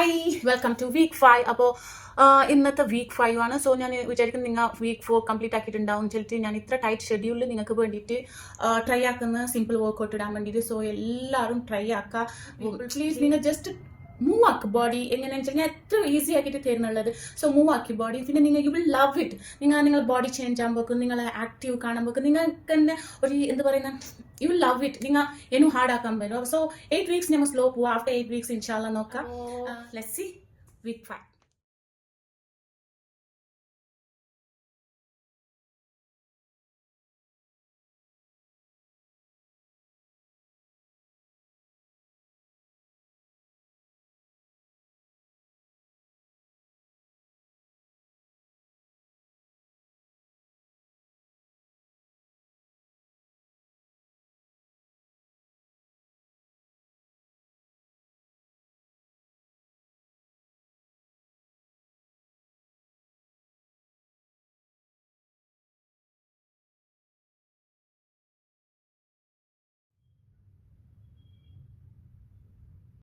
Hi welcome two week 5. അപ്പോൾ ഇന്നത്തെ week 5 ആണ്. സോ ഞാൻ വിചാരിക്കുന്നത് നിങ്ങൾ വീക്ക് 4 കംപ്ലീറ്റ് ആക്കിയിട്ടുണ്ടാവും. ചിലപ്പോൾ ഞാൻ ഇത്ര ടൈറ്റ് ഷെഡ്യൂളിൽ നിങ്ങൾക്ക് വേണ്ടിയിട്ട് ട്രൈ ആക്കുന്ന സിമ്പിൾ വർക്കൗട്ട് ഇടാൻ വേണ്ടിയിട്ട്. സോ എല്ലാവരും ട്രൈ ആക്കുക പ്ലീസ്. നിങ്ങൾ ജസ്റ്റ് മൂവ് ആക്കുക ബോഡി. എങ്ങനെയാണെന്ന് വെച്ചാൽ ഞാൻ എത്ര ഈസി ആക്കിയിട്ട് തരുന്നുള്ളത്. സോ മൂവ് ആക്കി ബോഡി. പിന്നെ നിങ്ങൾ യു വിൽ ലവ് ഇറ്റ്. നിങ്ങൾ ബോഡി ചേഞ്ച് ആകുമ്പോൾ, നിങ്ങൾ ആക്റ്റീവ് കാണുമ്പോൾ നിങ്ങൾക്ക് തന്നെ ഒരു എന്താ പറയുന്ന യു വിൽ ലവ് ഇറ്റ്. നിങ്ങൾ ഇനിയും ഹാർഡ് ആക്കാൻ പറ്റും. സോ 8 വീക്സ് നമ്മൾ സ്ലോ പോവാം. ആഫ്റ്റർ 8 വീക്സ് ഇൻഷാല്ല നോക്കാം. Let's see week 5.